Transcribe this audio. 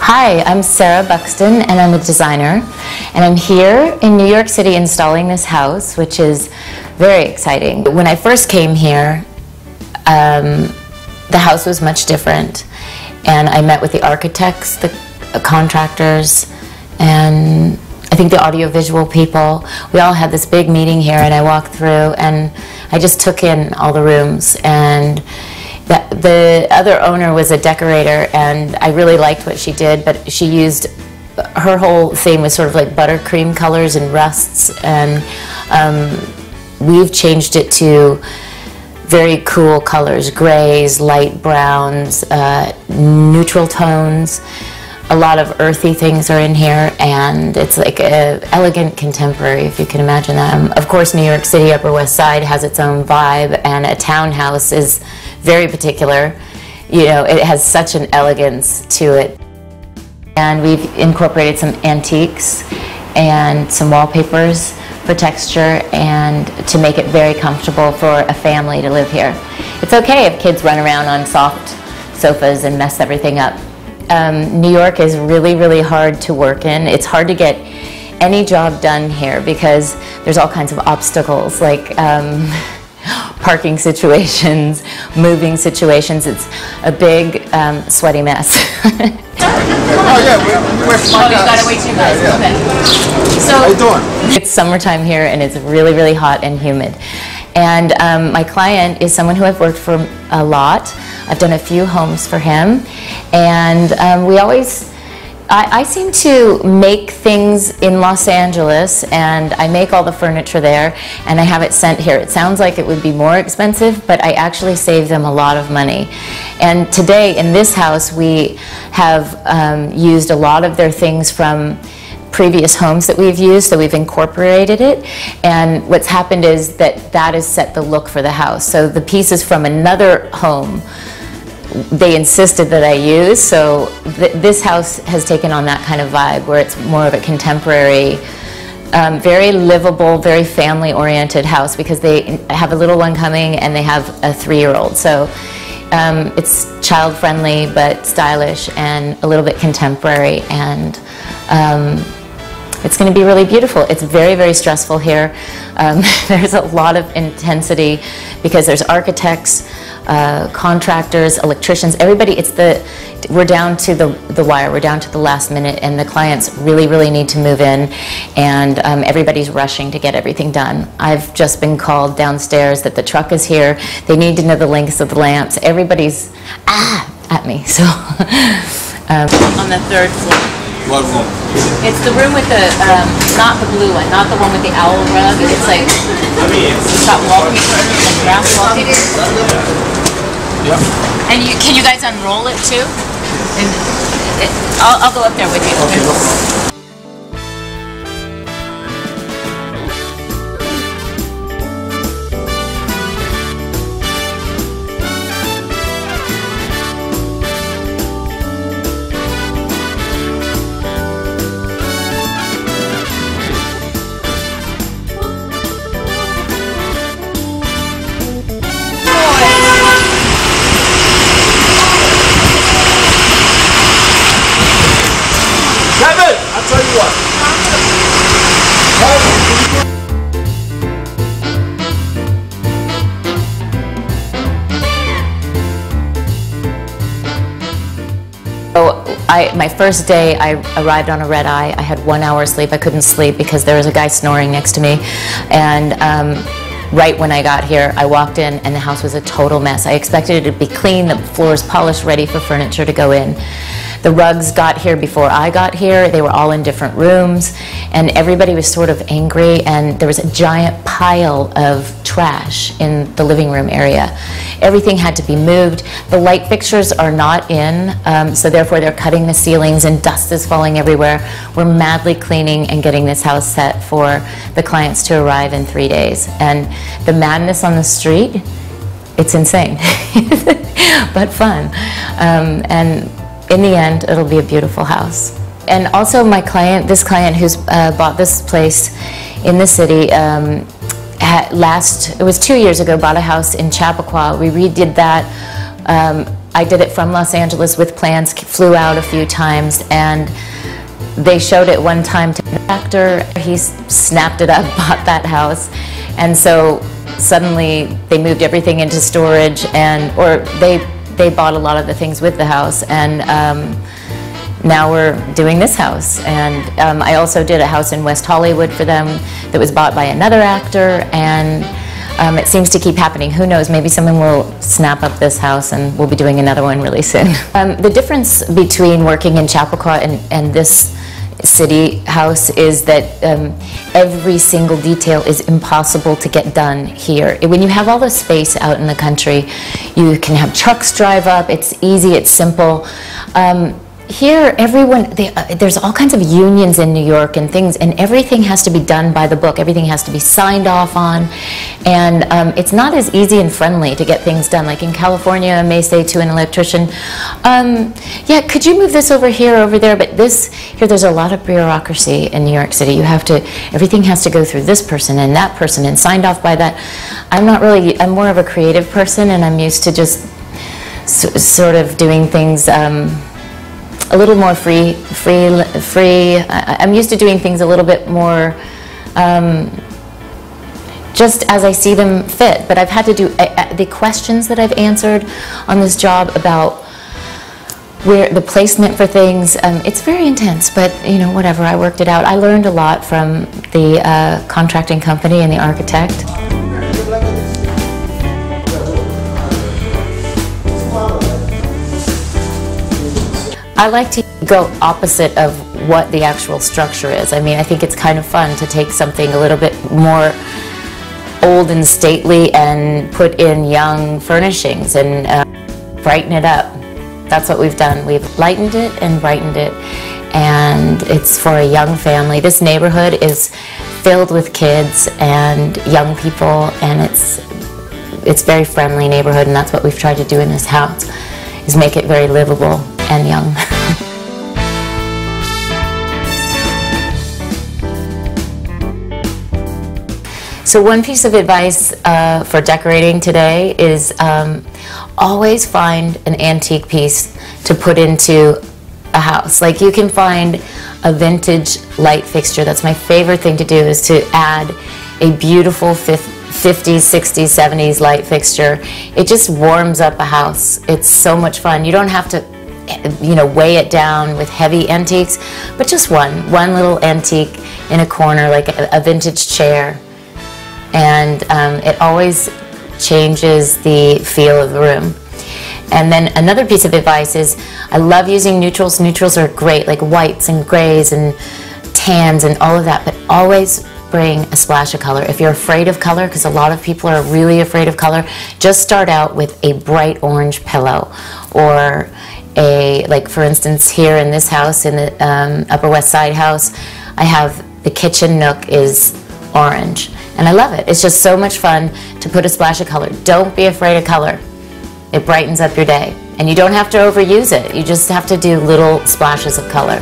Hi, I'm Sarah Buxton and I'm a designer, and I'm here in New York City installing this house, which is very exciting. When I first came here, the house was much different, and I met with the architects, the contractors, and I think the audiovisual people. We all had this big meeting here, and I walked through and I just took in all the rooms. And the other owner was a decorator, and I really liked what she did, but she used, her whole theme was sort of like buttercream colors and rusts, and we've changed it to very cool colors, grays, light browns, neutral tones. A lot of earthy things are in here, and it's like an elegant contemporary, if you can imagine that. Of course, New York City, Upper West Side has its own vibe, and a townhouse is very particular. You know, it has such an elegance to it. And we've incorporated some antiques and some wallpapers for texture and to make it very comfortable for a family to live here. It's okay if kids run around on soft sofas and mess everything up. New York is really, really hard to work in. It's hard to get any job done here because there's all kinds of obstacles, like parking situations, moving situations. It's a big, sweaty mess. Oh yeah, you gotta wait 2 minutes. Yeah. Okay. So, how you doing? It's summertime here and it's really, really hot and humid. And my client is someone who I've worked for a lot. I've done a few homes for him, and I seem to make things in Los Angeles, and I make all the furniture there, and I have it sent here. It sounds like it would be more expensive, but I actually save them a lot of money. And today in this house we have used a lot of their things from previous homes that we've used, so we've incorporated it, and what's happened is that has set the look for the house. So the pieces from another home, they insisted that I use, so this house has taken on that kind of vibe where it's more of a contemporary, very livable, very family-oriented house, because they have a little one coming and they have a 3-year-old. So it's child-friendly but stylish and a little bit contemporary, and it's going to be really beautiful. It's very, very stressful here. There's a lot of intensity because there's architects, contractors, electricians, everybody. We're down to the wire, we're down to the last minute, and the clients really, really need to move in, and everybody's rushing to get everything done. I've just been called downstairs that the truck is here. They need to know the lengths of the lamps. Everybody's at me. So on the 3rd floor. What room? It's the room with the, not the blue one, not the one with the owl rug. It's like, it's got wallpaper, like grass wallpaper. Yeah. And can you guys unroll it too? And I'll go up there with you. Okay. Kevin, I'll tell you what. So my first day, I arrived on a red eye. I had 1 hour sleep. I couldn't sleep because there was a guy snoring next to me. And right when I got here, I walked in and the house was a total mess. I expected it to be clean, the floors polished, ready for furniture to go in. The rugs got here before I got here. They were all in different rooms, and everybody was sort of angry, and there was a giant pile of trash in the living room area. Everything had to be moved. The light fixtures are not in, so therefore they're cutting the ceilings and dust is falling everywhere. We're madly cleaning and getting this house set for the clients to arrive in 3 days. And the madness on the street, it's insane, but fun. And in the end, it'll be a beautiful house. And also my client, this client who's bought this place in the city, it was 2 years ago, bought a house in Chappaqua. We redid that I did it from Los Angeles with plans, flew out a few times, and they showed it one time to the actor. He snapped it up, bought that house, and so suddenly they moved everything into storage, or they bought a lot of the things with the house, and now we're doing this house. And I also did a house in West Hollywood for them that was bought by another actor, and it seems to keep happening. Who knows, maybe someone will snap up this house and we'll be doing another one really soon. The difference between working in Chappaqua and this city house is that every single detail is impossible to get done here. When you have all the space out in the country, you can have trucks drive up, it's easy, it's simple. Here, there's all kinds of unions in New York and things, and everything has to be done by the book. Everything has to be signed off on, and it's not as easy and friendly to get things done. Like in California, I may say to an electrician, yeah, could you move this over here, over there? But here, there's a lot of bureaucracy in New York City. Everything has to go through this person and that person and signed off by that. I'm more of a creative person, and I'm used to just sort of doing things a little more free. I'm used to doing things a little bit more just as I see them fit. But I've had to do the questions that I've answered on this job about where the placement for things. It's very intense, but whatever. I worked it out. I learned a lot from the contracting company and the architect. I like to go opposite of what the actual structure is. I mean, I think it's kind of fun to take something a little bit more old and stately and put in young furnishings and brighten it up. That's what we've done. We've lightened it and brightened it, and it's for a young family. This neighborhood is filled with kids and young people, and it's a very friendly neighborhood, and that's what we've tried to do in this house, is make it very livable and young. So one piece of advice for decorating today is always find an antique piece to put into a house. Like, you can find a vintage light fixture. That's my favorite thing to do, is to add a beautiful 50s, 60s, 70s light fixture. It just warms up a house. It's so much fun. You don't have to weigh it down with heavy antiques, but just one little antique in a corner, like a vintage chair, and it always changes the feel of the room. And then another piece of advice is, I love using neutrals. Neutrals are great, like whites and grays and tans and all of that, but always bring a splash of color. If you're afraid of color, because a lot of people are really afraid of color, just start out with a bright orange pillow, or like for instance here in this house, in the Upper West Side house, I have the kitchen nook is orange, and I love it. It's just so much fun to put a splash of color. Don't be afraid of color. It brightens up your day, and you don't have to overuse it. You just have to do little splashes of color.